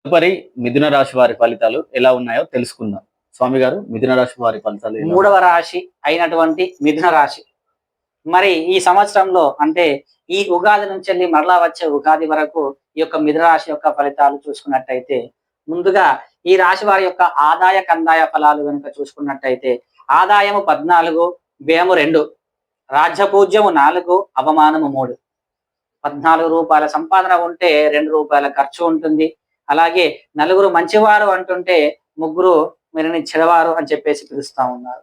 తదుపరి మిథున రాశి వారి ఫలితాలు ఎలా ఉన్నాయో తెలుసుకుందాం. స్వామి గారు, మిథున రాశి వారి ఫలితాలు ఎలా మూడవ రాశి అయినటువంటి మిథున రాశి. మరి ఈ సంవత్సరంలో అంటే ఈ ఉగాది నుంచి వెళ్ళి మరలా వచ్చే ఉగాది వరకు ఈ యొక్క మిథున రాశి యొక్క ఫలితాలు చూసుకున్నట్టయితే, ముందుగా ఈ రాశి వారి యొక్క ఆదాయ కందాయ ఫలాలు కనుక చూసుకున్నట్టయితే, ఆదాయము 14, వ్యయము 2, రాజ్యపూజ్యము 4, అవమానము 3. 14 రూపాయల సంపాదన ఉంటే 2 రూపాయల ఖర్చు ఉంటుంది. అలాగే నలుగురు మంచివారు అంటుంటే ముగ్గురు మీరని చెడవారు అని చెప్పేసి పిలుస్తా ఉన్నారు.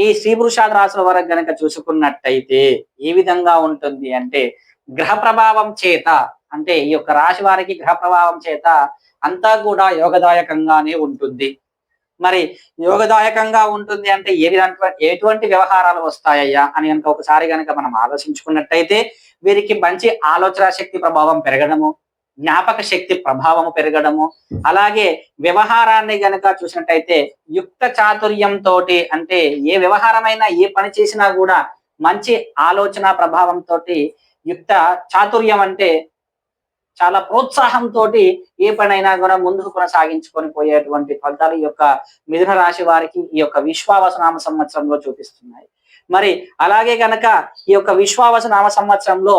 ఈ స్త్రీ పురుషాది రాశుల వరకు గనక చూసుకున్నట్టయితే ఏ విధంగా ఉంటుంది అంటే, గ్రహ ప్రభావం చేత, అంటే ఈ యొక్క రాశి వారికి గ్రహ ప్రభావం చేత అంతా కూడా యోగదాయకంగానే ఉంటుంది. మరి యోగదాయకంగా ఉంటుంది అంటే ఎటువంటి వ్యవహారాలు వస్తాయ్యా అని కనుక ఒకసారి కనుక మనం ఆలోచించుకున్నట్టయితే, వీరికి మంచి ఆలోచన శక్తి ప్రభావం పెరగడము, జ్ఞాపక శక్తి ప్రభావము పెరగడము, అలాగే వ్యవహారాన్ని గనక చూసినట్టయితే యుక్త చాతుర్యంతో, అంటే ఏ వ్యవహారమైనా ఏ పని చేసినా కూడా మంచి ఆలోచన ప్రభావంతో, యుక్త చాతుర్యం అంటే చాలా ప్రోత్సాహంతో ఏ పనైనా కూడా ముందుకు కొనసాగించుకొని పోయేటువంటి ఫలితాలు ఈ యొక్క మిథున రాశి వారికి ఈ యొక్క విశ్వావసనామ సంవత్సరంలో చూపిస్తున్నాయి. మరి అలాగే గనక ఈ యొక్క విశ్వావసనామ సంవత్సరంలో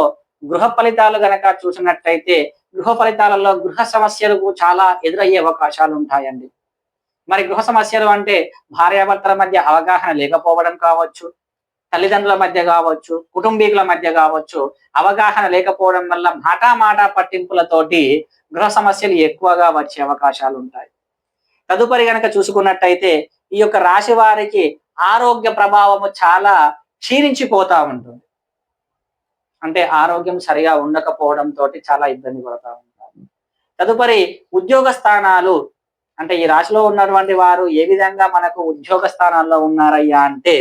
గృహ ఫలితాలు గనక చూసినట్టయితే, గృహ ఫలితాలలో గృహ సమస్యలు చాలా ఎదురయ్యే అవకాశాలు ఉంటాయండి. మరి గృహ సమస్యలు అంటే భార్యాభర్తల మధ్య అవగాహన లేకపోవడం కావచ్చు, తల్లిదండ్రుల మధ్య కావచ్చు, కుటుంబీకుల మధ్య కావచ్చు, అవగాహన లేకపోవడం వల్ల మాట పట్టింపులతోటి గృహ సమస్యలు ఎక్కువగా వచ్చే అవకాశాలు ఉంటాయి. తదుపరి గనక చూసుకున్నట్టయితే ఈ యొక్క రాశి వారికి ఆరోగ్య ప్రభావము చాలా క్షీణించిపోతా ఉంటుంది. అంటే ఆరోగ్యం సరిగా ఉండకపోవడంతో చాలా ఇబ్బంది పడతా ఉంటారు. తదుపరి ఉద్యోగ స్థానాలు, అంటే ఈ రాశిలో ఉన్నటువంటి వారు ఏ విధంగా మనకు ఉద్యోగ స్థానాల్లో ఉన్నారయ్యా అంటే,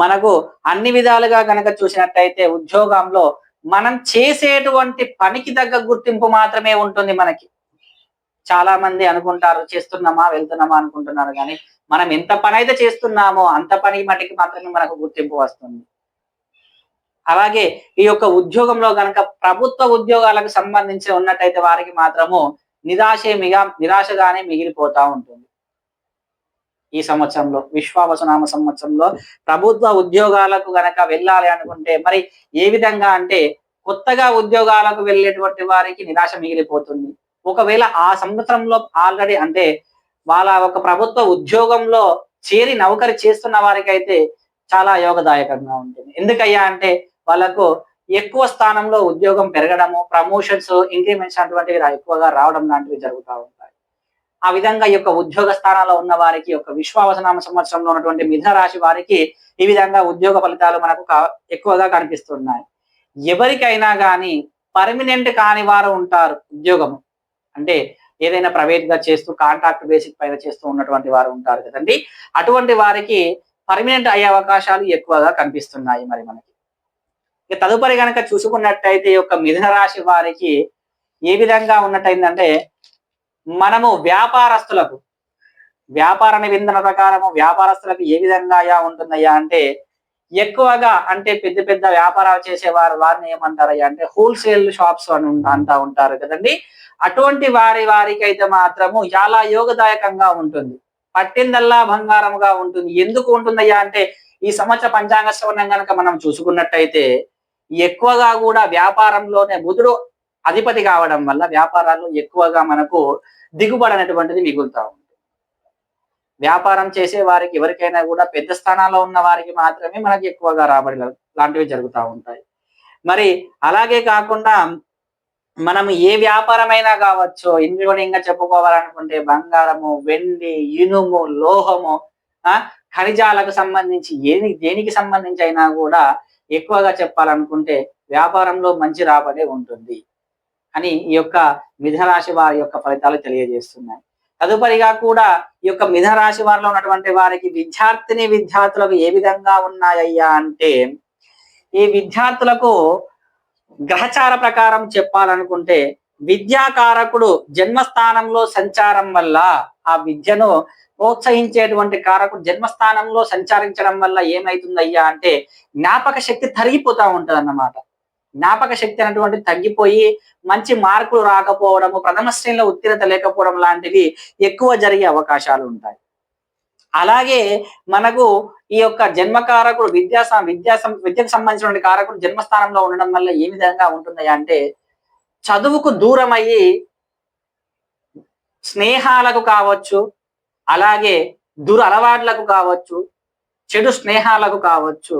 మనకు అన్ని విధాలుగా గనక చూసినట్టయితే ఉద్యోగంలో మనం చేసేటువంటి పనికి తగ్గ గుర్తింపు మాత్రమే ఉంటుంది మనకి. చాలా మంది అనుకుంటారు చేస్తున్నామా వెళ్తున్నామా అనుకుంటున్నారు, కానీ మనం ఎంత పని అయితే చేస్తున్నామో అంత పని మటుకి మాత్రమే మనకు గుర్తింపు వస్తుంది. అలాగే ఈ యొక్క ఉద్యోగంలో గనక ప్రభుత్వ ఉద్యోగాలకు సంబంధించి ఉన్నట్టయితే వారికి మాత్రము నిరాశగానే మిగిలిపోతా ఉంటుంది. ఈ సంవత్సరంలో విశ్వావసనామ సంవత్సరంలో ప్రభుత్వ ఉద్యోగాలకు గనక వెళ్ళాలి అనుకుంటే మరి ఏ విధంగా అంటే, కొత్తగా ఉద్యోగాలకు వెళ్ళేటువంటి వారికి నిరాశ మిగిలిపోతుంది. ఒకవేళ ఆ సంవత్సరంలో ఆల్రెడీ అంటే వాళ్ళ ఒక ప్రభుత్వ ఉద్యోగంలో చేరి నౌకరి చేస్తున్న వారికి అయితే చాలా యోగదాయకంగా ఉంటుంది. ఎందుకయ్యా అంటే వాళ్ళకు ఎక్కువ స్థానంలో ఉద్యోగం పెరగడము, ప్రమోషన్స్, ఇంక్రిమెంట్స్ అటువంటివి ఎక్కువగా రావడం లాంటివి జరుగుతూ ఉంటాయి. ఆ విధంగా ఈ యొక్క ఉద్యోగ స్థానాల్లో ఉన్న వారికి యొక్క విశ్వావసనామ సంవత్సరంలో ఉన్నటువంటి మిథున రాశి వారికి ఈ విధంగా ఉద్యోగ ఫలితాలు మనకు ఎక్కువగా కనిపిస్తున్నాయి. ఎవరికైనా కానీ పర్మనెంట్ కాని వారు ఉంటారు. ఉద్యోగము అంటే ఏదైనా ప్రైవేట్ గా చేస్తూ కాంట్రాక్ట్ బేసిక్ పైన చేస్తూ ఉన్నటువంటి వారు ఉంటారు కదండి. అటువంటి వారికి పర్మనెంట్ అయ్యే అవకాశాలు ఎక్కువగా కనిపిస్తున్నాయి మరి మనకి. ఇక తదుపరి గనక చూసుకున్నట్టయితే ఈ యొక్క మిథున రాశి వారికి ఏ విధంగా ఉన్నట్టయిందంటే, మనము వ్యాపారస్తులకు వ్యాపార నిబంధన ప్రకారము వ్యాపారస్తులకు ఏ విధంగా ఉంటుందయ్యా అంటే, ఎక్కువగా అంటే పెద్ద పెద్ద వ్యాపారాలు చేసేవారు వారిని ఏమంటారయ్యా అంటే హోల్సేల్ షాప్స్ అని అంటా ఉంటారు కదండి. అటువంటి వారికి అయితే మాత్రము చాలా యోగదాయకంగా ఉంటుంది. పట్టిందల్లా బంగారముగా ఉంటుంది. ఎందుకు ఉంటుందయ్యా అంటే, ఈ సంవత్సర పంచాంగ శ్రవణం కనుక మనం చూసుకున్నట్టయితే ఎక్కువగా కూడా వ్యాపారంలోనే బుధుడు అధిపతి కావడం వల్ల వ్యాపారాలు ఎక్కువగా మనకు దిగుబడి అనేటువంటిది మిగులుతా ఉంది. వ్యాపారం చేసే వారికి ఎవరికైనా కూడా పెద్ద స్థానాల్లో ఉన్న వారికి మాత్రమే మనకి ఎక్కువగా రాబడి లాంటివి జరుగుతూ ఉంటాయి. మరి అలాగే కాకుండా మనం ఏ వ్యాపారమైనా కావచ్చు, ఇంక్లూడింగ్ గా చెప్పుకోవాలనుకుంటే బంగారము, వెండి, ఇనుము, లోహము, ఖనిజాలకు సంబంధించి దేనికి సంబంధించి అయినా కూడా ఎక్కువగా చెప్పాలనుకుంటే వ్యాపారంలో మంచి రాబడి ఉంటుంది అని ఈ యొక్క మిథున రాశి వారి యొక్క ఫలితాలు తెలియజేస్తున్నాయి. తదుపరిగా కూడా ఈ యొక్క మిథున రాశి వారిలో ఉన్నటువంటి వారికి విద్యార్థులకు ఏ విధంగా ఉన్నాయ్యా అంటే, ఈ విద్యార్థులకు గ్రహచార ప్రకారం చెప్పాలనుకుంటే విద్యాకారకుడు జన్మస్థానంలో సంచారం వల్ల ఆ విద్యను ప్రోత్సహించేటువంటి కారకుడు జన్మస్థానంలో సంచరించడం వల్ల ఏమైతుందయ్యా అంటే జ్ఞాపక శక్తి తరిగిపోతా ఉంటది అన్నమాట. జ్ఞాపక శక్తి అనేటువంటిది తగ్గిపోయి మంచి మార్కులు రాకపోవడము, ప్రథమ శ్రేణిలో ఉత్తీర్ణత లేకపోవడం లాంటివి ఎక్కువ జరిగే అవకాశాలు ఉంటాయి. అలాగే మనకు ఈ యొక్క జన్మకారకుడు విద్యకు సంబంధించినటువంటి కారకుడు జన్మస్థానంలో ఉండడం వల్ల ఏ విధంగా ఉంటుంది అంటే చదువుకు దూరం అయ్యి స్నేహాలకు కావచ్చు, అలాగే దురలవాట్లకు కావచ్చు, చెడు స్నేహాలకు కావచ్చు,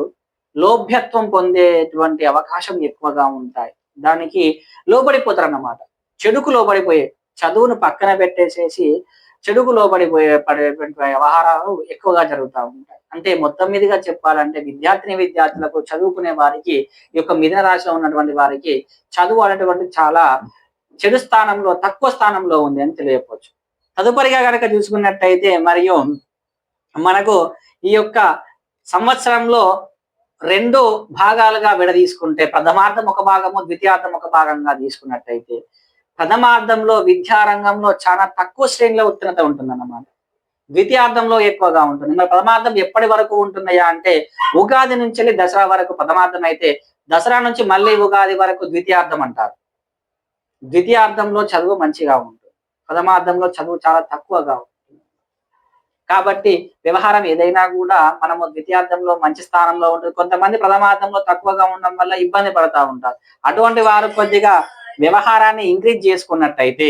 లోభ్యత్వం పొందేటువంటి అవకాశం ఎక్కువగా ఉంటాయి. దానికి లోబడిపోతారన్నమాట. చెడుకు లోబడిపోయే, చదువును పక్కన పెట్టేసేసి చెడుకు పడేటువంటి వ్యవహారాలు ఎక్కువగా జరుగుతూ ఉంటాయి. అంటే మొత్తం మీదుగా చెప్పాలంటే విద్యార్థులకు చదువుకునే వారికి ఈ యొక్క మిథున రాశిలో ఉన్నటువంటి వారికి చదువు అనేటువంటి చాలా చెడు స్థానంలో, తక్కువ స్థానంలో ఉంది అని తెలియకపోవచ్చు. తదుపరిగా కనుక చూసుకున్నట్టయితే మరియు మనకు ఈ యొక్క సంవత్సరంలో 2 భాగాలుగా విడదీసుకుంటే ప్రథమార్థం ఒక భాగము, ద్వితీయార్థం ఒక భాగంగా తీసుకున్నట్టయితే ప్రథమార్థంలో విద్యారంగంలో చాలా తక్కువ శ్రేణిలో ఉత్తీర్ణత ఉంటుందన్నమాట. ద్వితీయార్థంలో ఎక్కువగా ఉంటుంది. మరి ప్రథమార్థం ఎప్పటి వరకు ఉంటుందయ్యా అంటే ఉగాది నుంచి దసరా వరకు ప్రథమార్థం అయితే, దసరా నుంచి మళ్ళీ ఉగాది వరకు ద్వితీయార్థం అంటారు. ద్వితీయార్థంలో చదువు మంచిగా ఉంటుంది, ప్రథమార్థంలో చదువు చాలా తక్కువగా ఉంటుంది. కాబట్టి వ్యవహారం ఏదైనా కూడా మనము ద్వితీయార్థంలో మంచి స్థానంలో ఉంటుంది. కొంతమంది ప్రథమార్థంలో తక్కువగా ఉండడం వల్ల ఇబ్బంది పడతా ఉంటారు. అటువంటి వారు కొద్దిగా వ్యవహారాన్ని ఇంక్రీజ్ చేసుకున్నట్టయితే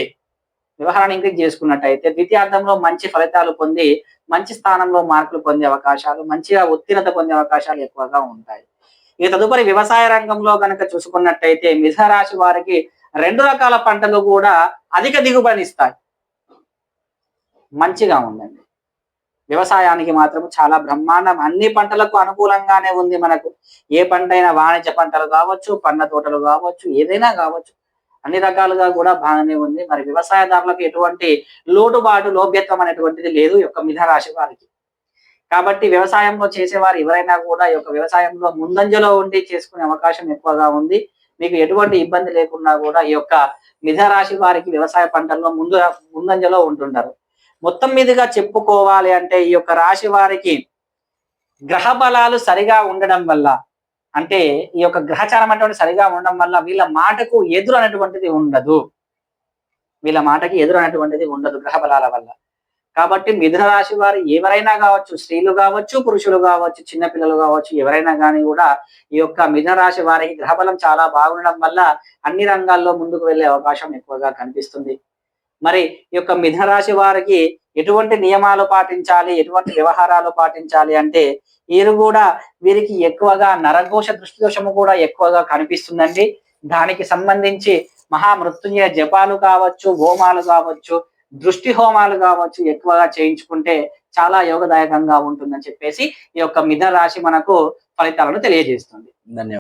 ద్వితీయార్థంలో మంచి ఫలితాలు పొంది మంచి స్థానంలో మార్కులు పొందే అవకాశాలు, మంచిగా ఉత్తీర్ణత పొందే అవకాశాలు ఎక్కువగా ఉంటాయి. ఇక తదుపరి వ్యవసాయ రంగంలో కనుక చూసుకున్నట్టయితే మిథున రాశి వారికి 2 రకాల పంటలు కూడా అధిక దిగుబడినిస్తాయి. మంచిగా ఉందండి. వ్యవసాయానికి మాత్రం చాలా బ్రహ్మాండం. అన్ని పంటలకు అనుకూలంగానే ఉంది. మనకు ఏ పంట అయినా వాణిజ్య పంటలు కావచ్చు, పండ్ల తోటలు కావచ్చు, ఏదైనా కావచ్చు, అన్ని రకాలుగా కూడా బాగానే ఉంది. మరి వ్యవసాయదారులకు ఎటువంటి లోభ్యత్వం అనేటువంటిది లేదు ఈ యొక్క మిథున రాశి వారికి. కాబట్టి వ్యవసాయంలో చేసేవారు ఎవరైనా కూడా ఈ యొక్క వ్యవసాయంలో ముందంజలో ఉండి చేసుకునే అవకాశం ఎక్కువగా ఉంది. మీకు ఎటువంటి ఇబ్బంది లేకుండా కూడా ఈ యొక్క మిథున రాశి వారికి వ్యవసాయ పంటల్లో ముందంజలో ఉంటుంటారు. మొత్తం మీదుగా చెప్పుకోవాలి అంటే ఈ యొక్క రాశి వారికి గ్రహ బలాలు సరిగా ఉండడం వల్ల, అంటే ఈ యొక్క గ్రహచారం అటువంటి సరిగా ఉండడం వల్ల వీళ్ళ మాటకు ఎదురు అనేటువంటిది ఉండదు. గ్రహ బలాల వల్ల. కాబట్టి మిథున రాశి వారు ఎవరైనా కావచ్చు, స్త్రీలు కావచ్చు, పురుషులు కావచ్చు, చిన్నపిల్లలు కావచ్చు, ఎవరైనా కానీ కూడా ఈ యొక్క మిథున రాశి వారికి గ్రహబలం చాలా బాగుండడం వల్ల అన్ని రంగాల్లో ముందుకు వెళ్ళే అవకాశం ఎక్కువగా కనిపిస్తుంది. మరి ఈ యొక్క మిథున రాశి వారికి ఎటువంటి నియమాలు పాటించాలి, ఎటువంటి వ్యవహారాలు పాటించాలి అంటే వీరికి ఎక్కువగా నరఘోష దృష్టి దోషము కూడా ఎక్కువగా కనిపిస్తుందండి. దానికి సంబంధించి మహామృత్యుంజయ జపాలు కావచ్చు, హోమాలు కావచ్చు, దృష్టి హోమాలు కావచ్చు ఎక్కువగా చేయించుకుంటే చాలా యోగదాయకంగా ఉంటుందని చెప్పేసి ఈ యొక్క మిథున రాశి మనకు ఫలితాలను తెలియజేస్తుంది. ధన్యవాదాలు.